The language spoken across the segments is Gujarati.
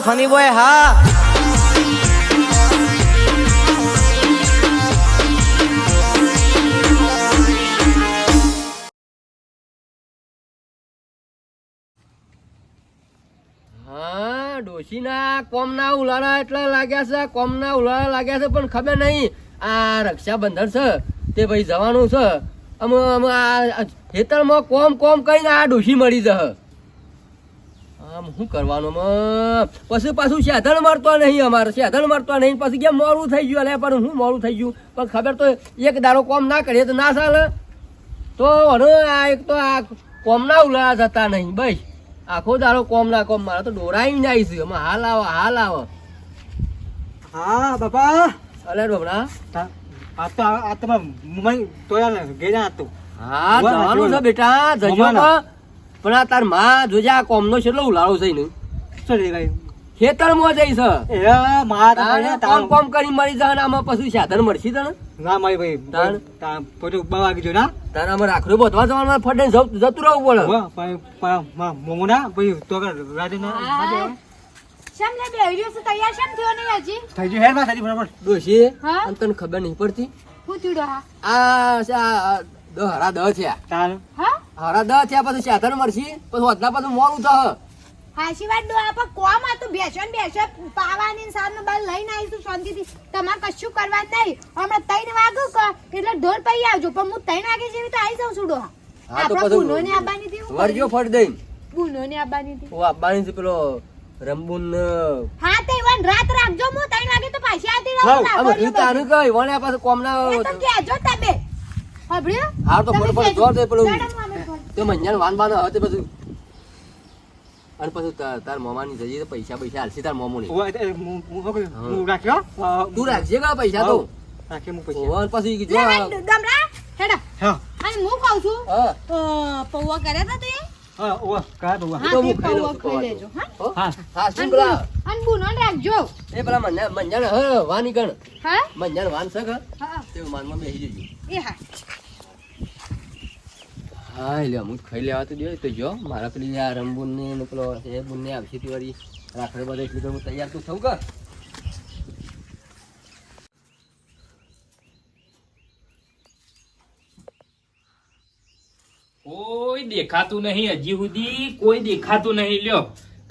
ફની બોય હા ડોશીના કોમના ઉલાળા એટલા લાગ્યા છે કોમના ઉલાળા લાગ્યા છે પણ ખબર નહીં આ રક્ષાબંધન છે તે ભાઈ જવાનું છે અમે આ ખેતરમાં કોમ કોમ કરીને આ ડોશી મળી જશે આમ શું કરવાનું પછી પાછું સાધન મળતો નહીં અમારે સાધન મળતો નહીં પછી કેમ મોડું થઈ ગયું અલ્યા પણ શું મોડું થઈ ગયું પણ ખબર તો એક દાડો કોમ ના કરીએ તો ના ચાલે તો આ એક તો આ કોમના ઉલાળા જતા નહીં ભાઈ આખો દાડો કોમ ના કોમ મારે તો ડોરાઈ ને આવીશ અમે હાલ આવો હા બાપા અલે ડોબડા આ તો મુંબઈ તોયા ગયા હતું હા જવાનું છે બેટા જજો પણ આ તાર માં જોજે આ કોમ નો કેટલો ઉલાળો છે ને ચડી ગઈ ખેતરમાં જઈશ એ મારા કોમ કોમ કરી મરી જાય આમાં પછી સાધન મળશે તને ના મારી ભાઈ તાર પોતે વાગી જો ના તારે અમે રાખડું બોધવા જવાનું ફટે જતું રહેવું પડે મોમોના ભાઈ તો રાજના શેમ લે બેહર્યો છે તૈયાર શેમ થયો નહીં હજી થઈ ગયો હેર માં થઈ બરાબર ડોશી હા અને તને ખબર નહીં પડતી હું થયો આ હરા દહ થયા તાર હા હરા દહ થયા પછી સાધન મળશે પછી વધના પછી મોડું થશે હાશી વાત ડો આપા કોમ આ તો બેસો પાવાની સામે બાર લઈને આવીશું શાંતિથી તમારે કશું કરવા નહીં હમણાં 3 વાગ્યું એટલે ઢોલ પઈ આવજો પણ હું 3 વાગે જેવી તો આવી જાઉં છુડો હા તો આપણે પછી બુનોને આબાની હતી વરજો ફટ દઈ બુનોને આબાની હતી ઓ આબાની છે પેલો રંબુન હા તે વન રાત રાખજો હું 3 વાગે તો પાછી આવતી રહું હા અમે રીત આનું કઈ વણે પાસે કોમના એ તો કેજો તમે હબળ્યો હા તો ફટાફટ જોર દે પેલું તે મંજાન વાન બાનો હવે તે પછી અને પછી તાર મોમાની જઈએ તો પૈસા હાલશે તાર મોમો હું રાખ્યો તું રાખજે કા પૈસા તો રાખે હું પૈસા ઓર પછી જો ગમરા હેડા હા અને હું કહું છું હા પૌવા કર્યા તા તે હા ઓ કા દો હા તો તે હું ખાઈ લઉં પૌવા ખાઈ લેજો હા હા હા શું પેલા અને બુનો રાખજો એ પેલા મંજાન હ વાની ગણ હા મંજાન વાન છે કે હા તે માનમાં બેસી જજો એ હા હા એટલે અમુક ખાઈ લેવા તો દે તો જો મારા પેલી આ રંબુન ને પેલો એ બુનને આવશે તે વાળી રાખડે બધા એટલી હું તૈયાર તું થવું કર કોઈ દેખાતું નહીં હજી સુધી કોઈ દેખાતું નહીં લ્યો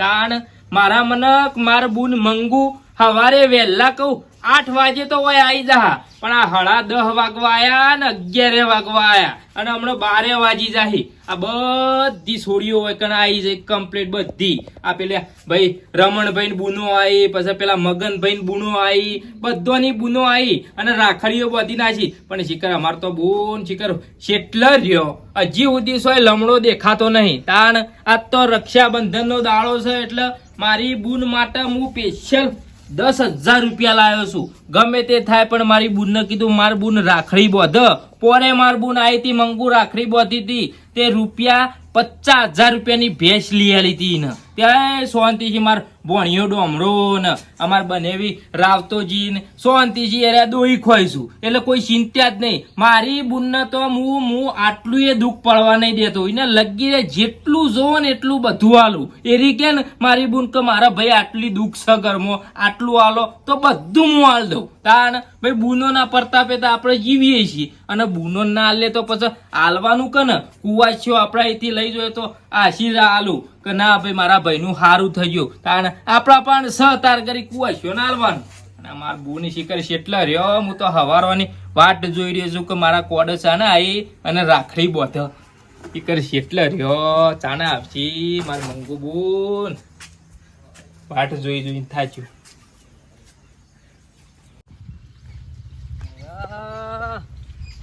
તાણ મારા મનક માર બુન મંગુ હવારે વહેલા કહું 8 વાગે તો ઓય આવી જા પણ આ હળા 10 વાગવા આયા ને 11 વાગવા આયા અને હમણાં 12 વાજી જાહી આ બધી છોડીઓ હોય કણ આવી જાય કમ્પ્લીટ બધી આ પેલા ભાઈ રમણભાઈ ને બુનો આવી પછી પેલા મગનભાઈ ને બુનો આવી બધોની બુનો આવી અને રાખડીઓ બધી નાખી પણ શિખર અમાર તો બુન શિખર શેટલ રહ્યો હજી સુધી સોય લમડો દેખાતો નહીં તાણ આ તો રક્ષાબંધન નો દાડો છે એટલે મારી બુન માટે હું સ્પેશિયલ 10,000 રૂપિયા લાવ્યો છું ગમે તે થાય પણ મારી બુનને કીધું માર બુન રાખડી બોધ પોરે માર બુન આવી હતી મંગુ રાખડી બોધી હતી તે રૂપિયા 50,000 રૂપિયાની ભેંસ લઈ આલી હતી ને ત્યાં શાંતિથી માર ભોણિયો ડોમરો ને અમાર બનેવી રાવતોજી ને શાંતિથી એરા દોઈ ખોઈશું એટલે કોઈ ચિંતા જ નહીં મારી બુનને તો હું આટલું એ દુઃખ પડવા નહીં દેતો એને લગી જેટલું જોવો ને એટલું બધું આલું એરી કે ને મારી બુન કે મારા ભાઈ આટલી દુઃખ છે ઘરમાં આટલું આલો તો બધું હું આલ દઉં તાણ ભાઈ બુનો ના પ્રતાપે તો આપણે જીવીએ છીએ અને બુનો ના આલે તો પછી આલવાનું કે ને કુવાચ્યો આપણા અહીંથી લઈ જોઈએ તો આશીર્વાદ આલું કે ના ભાઈ મારા ભાઈનું સારું થઈ ગયું તાણ આપણા પણ સહતાર કરી કુવાચ્યો ના આલવાનું અને મારા બુની શિખર શેટલા રહ્યો હું તો હવારવાની વાટ જોઈ રહ્યો છું કે મારા કોડસા ને આવી અને રાખડી બોધ શિખર શેટલા રહ્યો ચાના આવશી મારા મંગુ બુન વાટ જોઈને થાચ્યું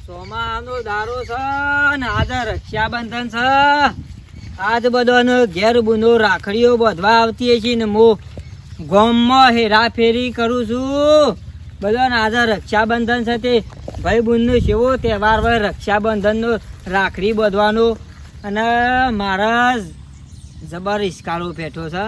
સોમાનો દારો છે ને આજે રક્ષાબંધન છે આજ બધાનો ઘેર બુનો રાખડીઓ બધવા આવતી છે ને હું ગામમાં હેરાફેરી કરું છું બધાને આજે રક્ષાબંધન છે તે ભાઈ બુનનો કેવો તહેવાર હોય રક્ષાબંધનનો રાખડી બધવાનો અને મારા જબર હિસકારો બેઠો છે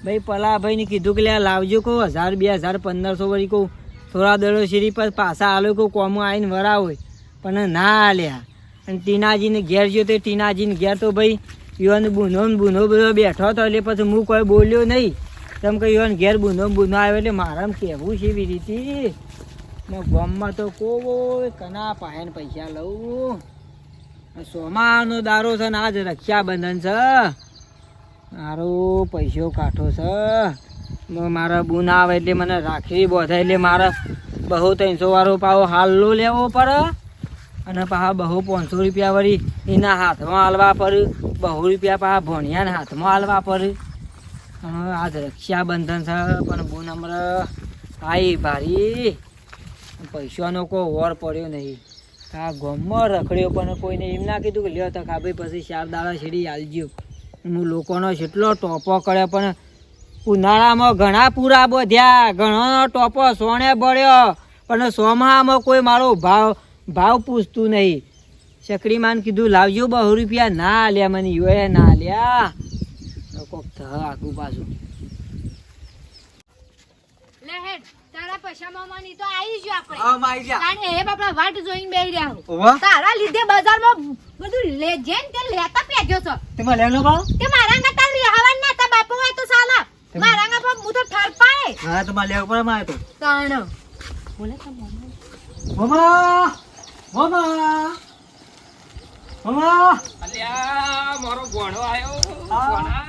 ભાઈ પલા ભાઈને કીધું કે લે લાવજો કહું 1000 2000 1500 વળી કહું થોડા દડો શીરી પર પાછા આલો કહું કોમો આવીને વરા હોય પણ ના આલ્યા અને ટીનાજીને ઘેર ગયો તો ટીનાજીને ઘેર તો ભાઈ યુવાન બુનો બધો બેઠો હતો એટલે પછી હું કોઈ બોલ્યો નહીં તેમ કહ્યું ઘેર બુનો આવ્યો એટલે મારામ કહેવું છે એવી રીતે ગામમાં તો કોઈ કના પાયન પૈસા લઉં સોમાનો દારો છે ને આજ રક્ષાબંધન છે મારો પૈસો કાઠો છે મારા બુન આવે એટલે મને રાખડી બોધાય એટલે મારે બહુ 300 વાળો પાવો હાલ્લો લેવો પડે અને પાછા બહુ 500 રૂપિયા વળી એના હાથમાં હાલવા પડે 200 રૂપિયા પાછા ભણિયાના હાથમાં હાલવા પડે આજ રક્ષાબંધન છે પણ બુન હમણાં આવી ભારી પૈસાનો કોઈ વર પડ્યો નહીં આ ગામમાં રખડ્યો પણ કોઈને એમ ના કીધું કે લ્યો તો કા ભાઈ પછી 4 દાડા છેડી આલજો હું લોકોનો જેટલો ટોપો કર્યો પણ ઉનાળામાં ઘણા પૂરા બોધ્યા ઘણો ટોપો સોણે બળ્યો પણ સોમામાં કોઈ મારો ભાવ પૂછતું નહીં ચકડી માન કીધું લાવજો 200 રૂપિયા ના આલ્યા મને યોએ ના આલ્યા કોક થ આખું પાછું લે હેડ તારા પૈસા મામાની તો આવી જ આપણે હા માઈ જા કારણ એ બાપડા વાટ જોઈને બેહી રહ્યા હો ઓવા તારા લીધે બજારમાં બધું લે જેન તે લેતા પેજો છો તેમાં લેલો બા તે મારા નતા લેહવાન ના તા બાપુ હોય તો સાલા મારા ના બાપ હું તો ઠર પાય હા તો માં લેવ પર માં તો તાણ બોલે તો મમ્મા મમ્મા મમ્મા અલ્યા મારો ગોણો આયો હા.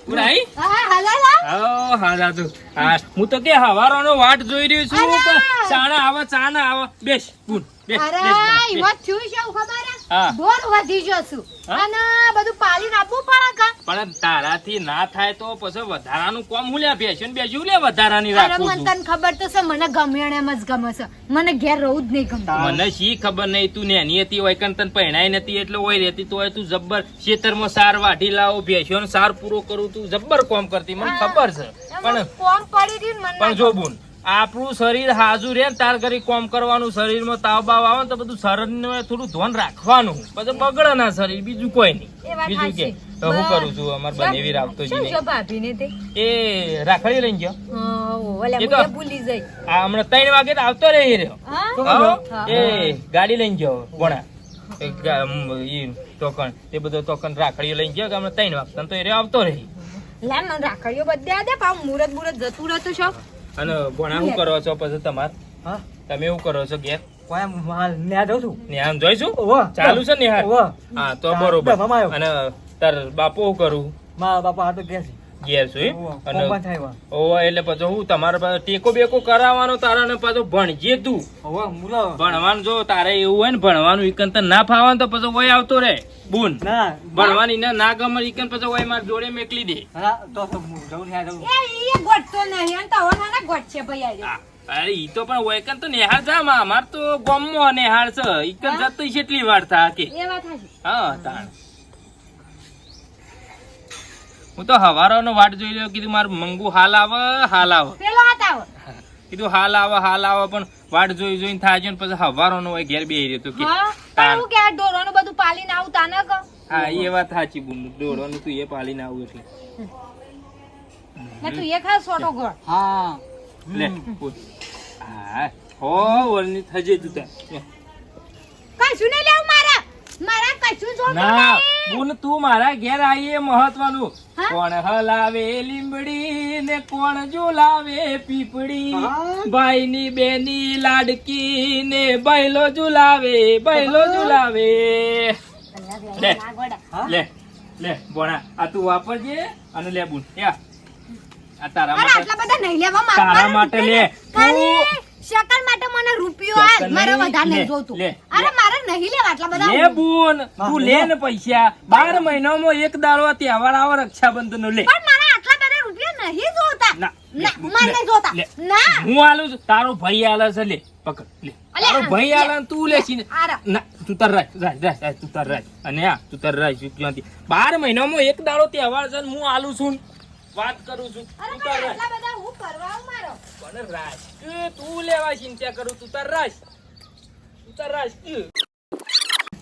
ઉરાઈ હા હાલા આવો હા દાદુ હા હું તો કે હવારોનો વાટ જોઈ રહ્યો છું અરે! કે ચાના આવો બેસ બુન બેસ અરે બેસ. ઈવત થયું છે ખબર હા. ઢોર વધી ગયો છું હા? અને બધું પાલીને આપવું પડે કા પણ તારાથી ના થાય તો પછી વધારાનું કોમ હું લ્યા બેસ્યું ને બેસ્યું લે વધારાની અરે રાખું મને છું તને ખબર તો છે મને ગમે એમ જ ગમે છે મને ઘેર રહું જ નહીં ગમતું મને શી ખબર નહીં તું નેની હતી હોય કન તને પહેણાઈ નથી એટલે હોય રહેતી તો હોય તું જબ્બર ખેતરમાં સાર વાઢી લાવો બેસ્યો સાર પૂરો કરું તું જબ્બર કોમ કરતી મને ખબર છે પણ કોમ પડી રહ્યું ને મને પણ જો બુન આપણું શરીર હાજુ રે ને તાર ઘરી કોમ કરવાનું શરીરમાં તાવ બાવ આવે ને તો બધું શરીરને થોડું ધ્યાન રાખવાનું પછી બગડે ના શરીર બીજું કોઈ નહીં એ વાત બીજું કે સાચી. તો હું કરું છું અમાર બનેવી રાખતો જ શું નહીં જો ભાભીને તે એ રાખડી લઈને ગયો ઓલા એ તો- મને ભૂલી જઈ આ હમણાં 3 વાગે તો આવતો રહી રહ્યો હા હા? હા. એ ગાડી લઈને ગયો ગોણા ઈ ટોકન એ બધો ટોકન રાખડીઓ લઈને ગયો કે હમણાં 3 વાગતા તો એ રહ્યો આવતો રહી લા મને રાખડીઓ બધે આ દે પાવ મુરત જતું રહેતું છો અને ગોણા શું કરો છો પછી તમાર હા તમે શું કરો છો ઘેર કોઈ માલ લે દઉં છું નિહાળ જોઈશું ઓવા ચાલુ છે નિહાળ ઓવા હા તો હા, બરોબર ડબ્બામાં આવ્યો. અને તાર બાપુ શું કરું મારા બાપા હાટો ગયા છે ઘેર છું એમ? ઓવા અને કોમ્બા થાય ઓવા એટલે પછી હું તમારા પાસે ટેકો બેકો કરાવવાનો તારા ને પાછો ભણજે તું ઓવા મુલા ભણવાનું જો તારે એવું હોય ને ભણવાનું ઈકન તને ના ફાવે તો પછી ઓય આવતો રે બુન ના ભણવાની ના ગમે ઈકન પછી ઓય માર જોડે મેકલી દે હા તો હું જઉં ને જઉં એ ગોઠતો નહીં અને તો ના ગોઠ છે ભઈ આ, અરે ઈ તો પણ ઓય કન તો નેહાળ જા માં અમાર તો ગોમમાં નેહાળ છે ઈકન જતો કેટલી વાર થા કે એ વાત હાચી હા તાણ હું તો હવારોનો વાટ જોઈ રહ્યો કીધું મારું મંગુ હાલ આવે પેલો હાથ આવો કીધું હાલ આવે પણ વાટ જોઈને થાય છે ને પછી હવારોનો હોય ઘેર બેહી રહ્યો તો કે હા પણ હું કે આ ઢોરોનું બધું પાલીને આવું તાને ક હા એ વાત સાચી બુન દોડવાનું તું એ પાલીને આવું એટલે ને તું એ ખાસ સોટો ગોળ હા લે બોલ હા હો વરની થજે તું તાર લે. કશું નહીં લેવું મારા કશું જોતું ના નહીં બુન તું મારા ઘેર આવી એ મહત્વનું હા? કોણ હલાવે લીંબડી ને કોણ ઝુલાવે પીપળી હા? ભાઈની બેની લાડકી ને બૈલો ઝુલાવે લે ના ગોડા. લે બોણા આ તું વાપરજે અને લે બુન આ તારા અરે માટે આટલા બધા નહીં લેવા તારા માટે લે ખાલી શકલ માટે મને રૂપિયો આલ શકલ મારે નહીં, વધારે લે, નહીં જોતું લે, અરે મારે નહીં લેવા આટલા બધા લે બુન તું લે ને પૈસા 12 મહિનામાં એક દાડો તહેવાર આવે રક્ષાબંધન નો લે પણ મારે આટલા બધા રૂપિયા નહીં જોતા ના, ના લે, મને નહીં જોતા લે. ના હું આલું છું તારો ભાઈ આલે છે લે પકડ લે અલે, તારો ભાઈ આલે ને તું લેશી ને આરા. ના તું તાર રાખ તું તાર રાખ અને આ તું તાર રાખ ત્યાંથી 12 મહિનામાં એક દાડો તહેવાર છે ને હું આલું છું ને વાત કરું છું અરે તું તાર પણ રાખ આટલા બધા હું કરવા આવું મારો પણ રાખ તું લેવા ચિંતા કરું તું તાર રાખ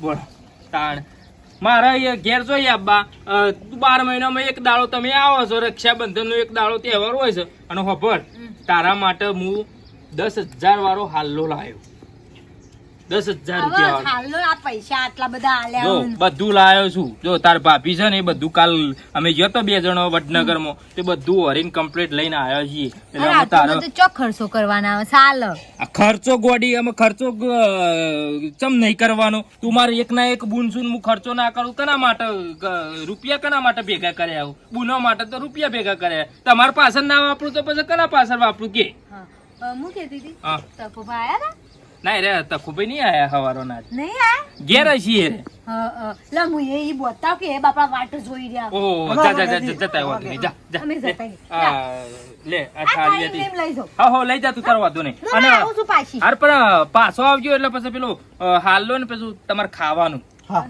બોલ તાણ મારા અહીંયા ઘેર જોઈએ આબા 12 મહિનામાં એક દાડો તમે આવો છો રક્ષાબંધનનો એક દાડો તહેવાર હોય છે અને ખબર તારા માટે હું 10,000 વાળો હાલ્લો લાવ્યો 10,000 હવે રૂપિયા હાલો આ પૈસા આટલા બધા આલ્યા જો મને. બધું લાયો છું. જો તાર ભાભી છે ને એ બધું કાલ અમે ગયો તો 2 જણો વડનગરમાં તે બધું ઓરીન કમ્પ્લીટ લઈને આવ્યા છીએ. એટલે અરે અમે આટલો તારો બધો ચો ખર્ચો કરવાના આવે ચાલ. આ ખર્ચો ગોડી અમે ખર્ચો ચમ નહીં કરવાનો. તું મારે એક ના એક બુન સુન હું ખર્ચો ના કરું કના માટે રૂપિયા કના માટે ભેગા કર્યા આવું બુનો માટે તો રૂપિયા ભેગા કર્યા. તમારા પાછળ ના વાપરું તો પછી કના પાછળ વાપરું કે હા, હું કહેતી હતી હા તપોભા આયા ના રે તખુભાઈ નહીં આયા હવારો ના હતા નહીં આયા? ઘેર છીએ રે. લા હું એ બતાવ કે એ બાપા વાટ જોઈ રહ્યા. ઓ જા જા જા જતા વાંધો નહીં જા જા અમે જતા રહીએ. આ, લે આ આ થાળી થાળી હતી એમ લઈ જાઓ. હા હો લઈ જા તું તારો વાંધો નહીં. હું આવું છું પાછી. હાર પણ પાછો આવજો એટલે પછી પેલું હાલો ને પછી તમારે ખાવાનું હા.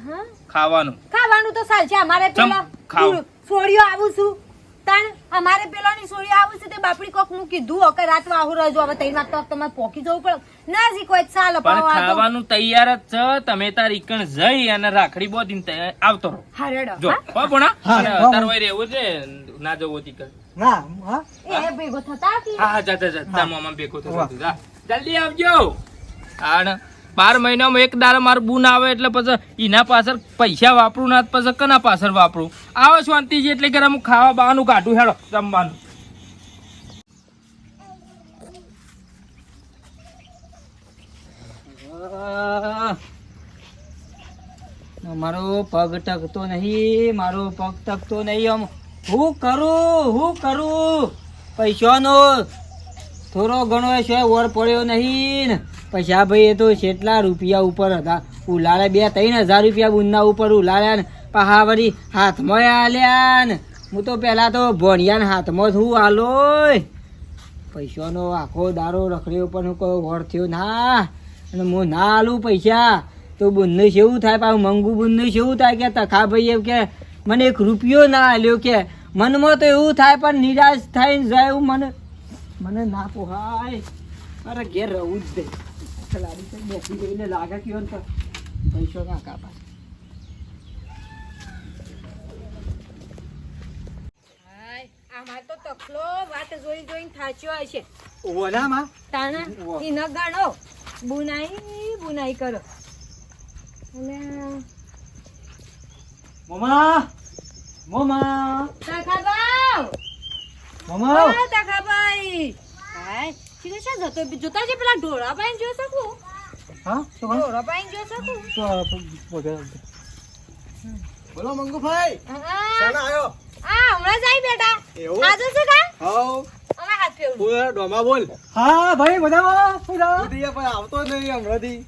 ખાવાનું ખાવાનું તો ચાલશે અમારે ચમ, પેલો ખાવ. સોળીઓ આવું છું તાણ અમારે પેલોની સોળીઓ આવું છે તે બાપડી કોક નું કીધું કે રાત વાહુ રહેજો હવે 3 વાગતા તમારે પોકી જવું પડે ના જી કોઈ ચાલો પણ ખાવાનું તૈયાર જ છે. તમે તાર ઈકણ જઈ અને રાખડી બોધીને આવતો રહો. હારેડો જો હો ભણા અને તાર વઈ રહેવું છે ના જવું તીકર ના હા એ ભેગો થતા કે હા હા જા જા જા તાર મામા ભેગો થતો તું જા જલ્દી આવજો. અને 12 મહિનામાં એક દાડો મારું બુન આવે એટલે પછી એના પાછળ પૈસા વાપરું ના પછી કના પાછળ વાપરું. આવો શાંતિજી એટલે કે હું ખાવા બાવાનું કાઢું હેડો જમવાનું. મારો પગ ટકતો નહીં, મારો પગ ટકતો નહીં. આમ હું કરું પૈસાનો થોડો ઘણો એ શોય ઓર પડ્યો નહીં ને. પૈસા ભાઈ એ તો કેટલા રૂપિયા ઉપર હતા ઉલાળ્યા 2-3 હજાર રૂપિયા બુનના ઉપર ઉલાળ્યા ને પાહા વળી હાથમાં આલ્યા ને. હું તો પેલા તો ભણ્યા ને હાથમાં શું આલો પૈસાનો આખો દારો રખડ્યો પણ હું કોઈ વર થયો ના. અને હું ના આલું પૈસા તો બુનને કેવું થાય પાછું મંગુ બુનને કેવું થાય કે તખા ભાઈ એમ કે મને 1 રૂપિયો ના આલ્યો કે મનમાં તો એવું થાય પણ નિરાશ થઈને જાય એવું મને ના પોહાય. અરે ઘેર રહું જ દે ખલાડી બેસી રહીને લાગે કયો ને તો પૈસો ના કાપા. અમાર તો તકલો વાટ જોઈ જોઈને થાચ્યો હશે ઓલામાં તાણા ઈ ન ગણો બુનાઈ કરો. અને મોમા તખાબાવ મોમા તખાબાઈ હાય ચીને શા જતો જોતા જે પેલા ઢોળા પાઈને જો શકું હા તો ઢોળા પાઈને જો શકું. બોલો મંગુભાઈ હા શાના આયો આ હમણાં જ આઈ બેટા એવું? આજો છે કા હાઉ અમે હાથ ફેરવું બોલ ડોમા બોલ હા ભાઈ બધા ઉદિયા પણ આવતો જ નહીં હમણાંથી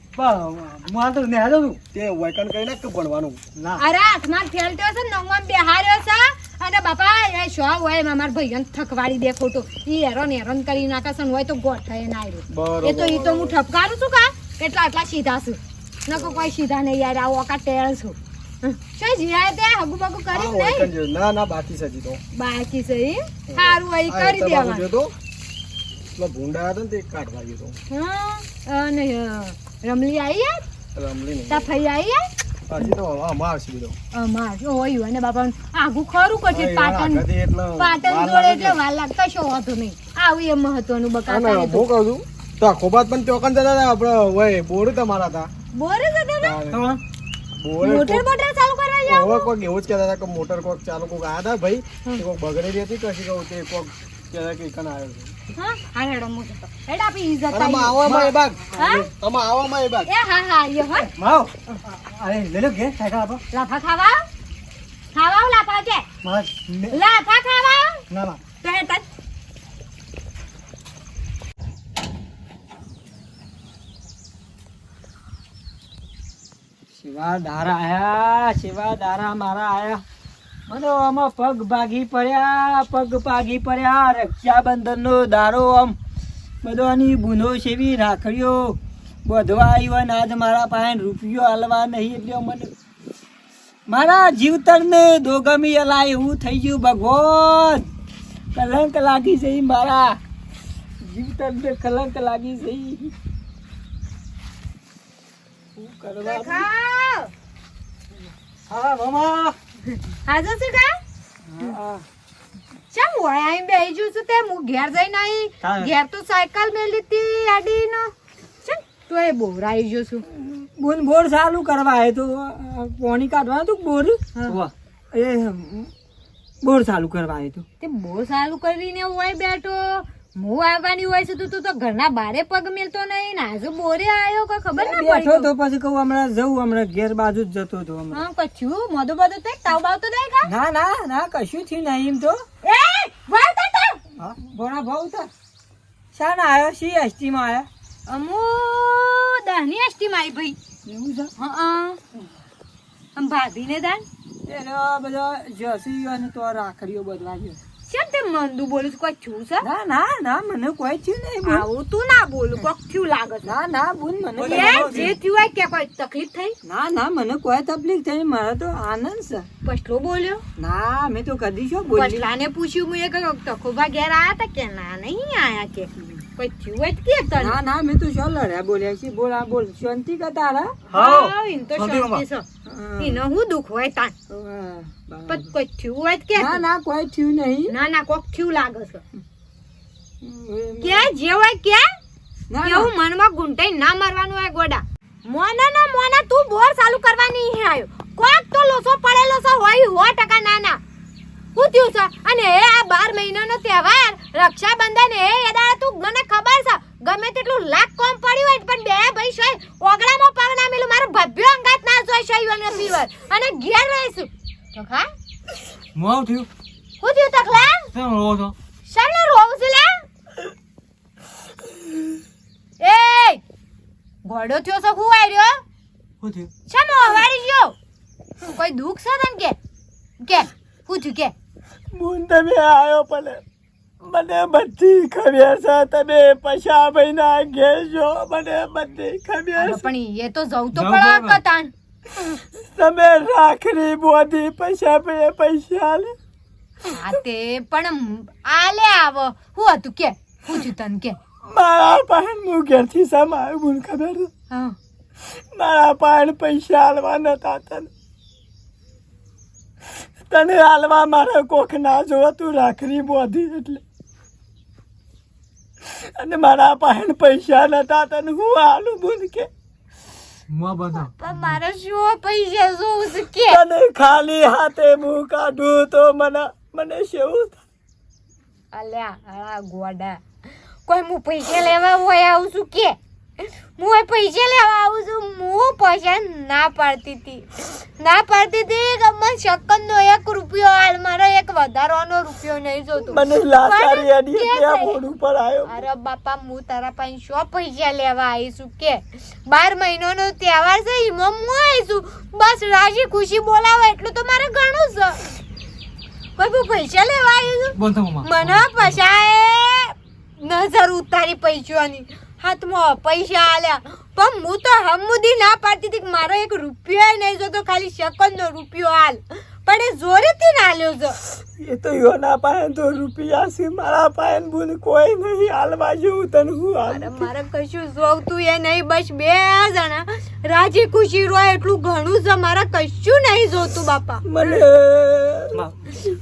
હું તો નેહાજો છું તે વૈકન કઈ નાખ ભણવાનું ના અરે હાથમાં ફેલટ્યો છે નવમાં બેહાર્યો છે અને બાપા એ શો હોય મારા ભાઈઓને થકવાડી દે ખોટો ઈ હેરાન કરી નાખે છે ને હોય તો ગોઠાય ના આવ્યો એ તો હું ઠપકારું છું કા આટલા સીધા છું નકો કોઈ સીધા નહીં યાર આવો ઓકા ટેળ છું શું જીરાય તે હગુ બગુ કરી હા, નહીં વૈકન જેવું. ના ના બાકી છે હજી તો બાકી છે ઈ સારું હોય આ કરી તમારું દેવાનું જો તો પેલો ભૂંડા હતા ને તે કાઢવા ગયો તો હા અને રમલી આવી યાર રમલી નહીં તા ફઈ આવી યાર હજી તો આમાં આવશે બધો અમાર હોય અને બાપા આગું ખરું કરશે પાટણ આગળથી એટલે પાટણ વાર જોડે લાગે એટલે વાર લાગતા શો વાંધો નહીં આવું એ મહત્વનું અને બકાતા હું કહું છું તો આ ખોબાત પણ ચોકન જતા હતા આપડે હોય બોર તમારા હતા બોરે જતો ને બોર મોટર બોટર ચાલુ કરવા જાવ હવે કોઈક એવું જ કહેતા હતા કે મોટર કોક ચાલુ કોક આયા હતા ભાઈ તે કોક બગડેલી હતી કશી કહું તે કોક કહેતા કે કન આવ્યો છે હા હા હેડો મોટર તો હેડ આપી ઇજ્જત અને આમાં આવવામાં એ બાગ હા આમાં આવવામાં એ બાગ એ હા હા યો હા માવ અરે લે લો કે સાયકલ આપો લાફા ખાવા લાફા છે મારા લાફા ખાવા ના ના તો હેડ તન શિવા દારા મારા આયા મને આમાં પગ ભાગી પડ્યા રક્ષાબંધન નો દારો આમ બધોની બુનો સેવી રાખડીઓ બધવા આવ્યો ને આજ મારા પાસે રૂપિયો હાલવા નહીં એટલે મને મારા જીવતર ને દોગમી અલાય એવું થઈ ગયું ભગવાન કલંક લાગી જઈ મારા જીવતર ને કલંક લાગી જઈ શું કરવા ખાવ હા મામા હાજો છે કા ચમ હોય આઈ બેહી જુ છું તે હું ઘેર જઈને આઈ હા. ઘેર તો સાયકલ મેલી તી આડીનો ચમ તો એ બોરાઈ ગયો છું. બોન બોર ચાલુ કરવા આવ્યો તો પાણી કાઢવાનું હતું બોર હા. એ બોર ચાલુ કરવા આવ્યો તો તે બહુ સારું કરીને હોય બેઠો. હું આવવાની હોય છે તું તો ઘરના બારે પગ મેલતો નહીં ને આજુ બોરે આવ્યો કોઈ ખબર ના બેઠો પડી. તો પછી કહું હમણાં જવું હમણાં ઘેર બાજુ જ જતો હતો હમણાં. હા કચ્છું મોઢું બધું થાય તાવ બાવ તો નહીં કા? ના ના ના કશું થયું નહીં એમ તો એ વાળ કાઢો. હા ભણા ભાવ તો શા ના આવ્યો સી એસટી માં આવ્યા અમુ દહની અષ્ટી મારી ભાઈ. એવું છે આમ ભાભીને દાન એનો બધો જસી અને તો રાખડીઓ બદલા ગયો. કેમ તે મંદુ બોલું છું? કોઈ છું છે? ના ના ના મને કોઈ થયું નહીં બોલ. આવું તું ના બોલું કોક થયું લાગે છે. ના ના બોલ મને એ જે થયું હોય કે કોઈ તકલીફ થઈ? ના ના મને કોઈ તકલીફ થઈ મારે તો આનંદ છે. પછલો બોલ્યો. ના મેં તો કદી શું બોલી. પછલાને પૂછ્યું હું એક તખોબા ઘેર આયા તા કે ના નહીં આયા કે કોઈ થયું હોય તો કે તને. ના ના મેં તો શું લડ્યા બોલ્યા છે બોલ આ બોલ શાંતિ કા તારા હા ઈન તો શાંતિ છે. ઈનો હું દુખ હોય તાન ના પણ કોઈ થયું હોય તો કે ના કોઈ થયું નહીં. ના ના કોક થયું લાગે છે કે જે હોય કે ના એવું મનમાં ગુંટાઈ ના મારવાનું હોય ગોડા. મોના ના મોના તું બોર ચાલુ કરવાની હે આયો કોક તો લોસો પડેલો છે હોય 100% નાના. હું થયું છે અને એ આ 12 મહિનાનો તહેવાર રક્ષાબંધન એ એદાડા તું મને ખબર છે ગમે તેટલું લાખ કોમ પડ્યું હોય પણ બે ભાઈ છે ઓગળામાં પાવ ના મેલું મારો ભભ્યો અંગાત ના જોઈ છે અને ફીવર અને ઘેર રહીશું તો ખા મોવ થયું હું થયું તકલા કેમ રો છો શાને રોવ છે લે એ ગોડો થયો છે હું આર્યો શું થયું શાનો વાડી ગયો કોઈ દુખ છે તને કે હું થયું કે બુન તમે આવ્યો ભલે મને બધી ખબર છે તમે પૈસા મહિના ઘેર જો મને બધી ખબર અરે છે પણ એ તો જવું તો જવું પડે પડે. કતાન તમે રાખડી બોધી પૈસા લે હા તે પણ આલે આવો હું હતું કે હું થયું તને કે મારા પાસે હું ઘેરથી સમાયું બુન ખબર છે હા મારા પાસે પૈસા હાલવા નતા તને હાલવા મારે કોક ના જોવા તું રાખડી બોધી એટલે અને મારા પાસે પૈસા નતા તને હું હાલું બુન કે પણ મારે શું પૈસા જોવું છે કે તને ખાલી હાથે હું કાઢું તો મને શેવું થાય? અલ્યા આ ગોડા કોઈ હું પૈસા લેવા હોય આવું છું કે હું પૈસા લેવા આવું છું હું પૈસા ના પાડતી હતી કે મને સેકન્ડનો 1 રૂપિયો હાલ મારો એક વધારાનો રૂપિયો નહીં જોતો મને લાચારી પણ અડી કે ત્યાં ભાઈ? મોઢું પર આવ્યો અરે બાપા હું તારા પાસે શું પૈસા લેવા આવીશું કે 12 મહિનાનો તહેવાર છે એમાં હું આવીશું બસ રાજી ખુશી બોલાવો એટલું તો મારે ઘણું છે કોઈ હું પૈસા લેવા આવીશું મને પૈસા નજર ઉતારી પૈસાની હાથમાં પૈસા આલ્યા પણ હું તો હમુદી ના પાડતી હતી કે મારો 1 રૂપિયો નહીં જોતો ખાલી સેકન્ડનો રૂપિયો હાલ પણ એ જોરેથી ના આલ્યો છે એ તો યોના પાસે તો રૂપિયા છે મારા પાસે બુન કોઈ નહીં હાલવા જેવું તને હું હાલ અરે મારે કશું જોવતું એ નહીં બસ 2 જણા રાજી ખુશી રહો એટલું ઘણું છે મારે કશું નહીં જોતું બાપા મને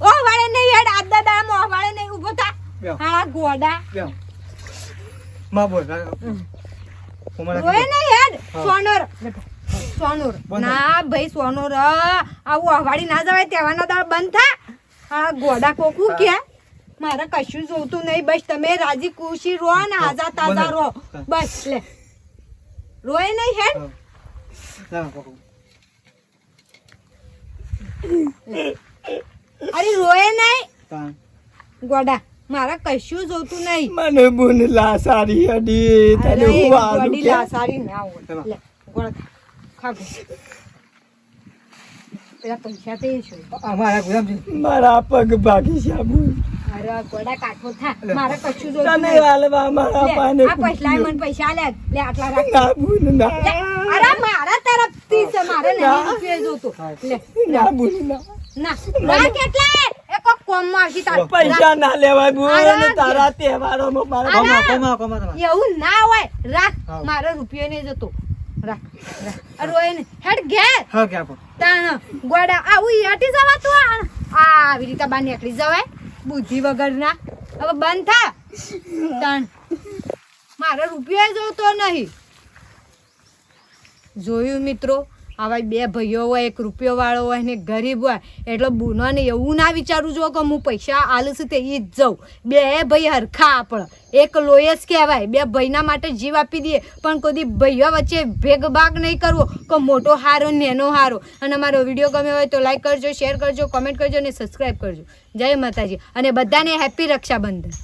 ઓ વાળે નહીં હેડ આદા દામો વાળે નહીં ઊભો થા હા ગોડા માં બોલ રોય નહીં હેડ સોનોર ના ભાઈ સોનોર આવું અવાડી ના જવાય તહેવારના દાળ બંધ થા હા ગોડા કોકું કે મારે કશું જોતું નહીં બસ તમે રાજી ખુશી રહો ને આઝાદ તાજા રહો બસ લે રોય નહીં હેડ અરે રોય નહીં ગોડા મારે કશું જોતું નહીં મને બુન લાસારી અડી તને અરે હું એ હાલું ગોડી કે લાસારી ના હોય લે ગોડા ખા પેલા પૈસા તે છે અમારા ગુલામજી મારા પગ ભાગી છે બુન અરે ગોડા કાઠો થા મારે કશું જોતું તને નહીં હાલવા મારા લે, પાને આ પૈસા મને પૈસા લે લે આટલા રાખ ના બુન લે, ના અરે મારા તરફથી છે મારે નહીં રૂપિયો જોતો લે ના બુન ના ના ના કેટલા એ કોક કોમમાં આવશે તાર પૈસા ના લેવાય બુન અરે, તારા તહેવારોમાં મારા અરે, એવું ના હોય રાખ મારો રૂપિયો નહીં જતો રાખ અરે ઓય ને હેડ ઘેર તાણ ગોડા આવું યાટી જવાતું આવી રીતે બહાર નીકળી જવાય બુદ્ધિ વગરના હવે બંધ થા તાણ મારો રૂપિયો જોતો નહીં જોયું મિત્રો, આવા બે ભાઈઓ હોય, એક રૂપિયોવાળો હોય ને ગરીબ હોય, એટલે બુનોને એવું ના વિચારવું જો કે હું પૈસા આલું છું તે ઈ જ જાઉં. બે ભાઈ હરખા આપણે એક લોહી જ કહેવાય. બે ભાઈના માટે જીવ આપી દઈએ, પણ કોઈ ભાઈઓ વચ્ચે ભેગભાગ નહીં કરવો કે મોટો હારો નેનો હારો. અને અમારો વિડીયો ગમ્યો હોય તો લાઈક કરજો, શેર કરજો, કોમેન્ટ કરજો અને સબસ્ક્રાઈબ કરજો. જય માતાજી અને બધાને હેપી રક્ષાબંધન.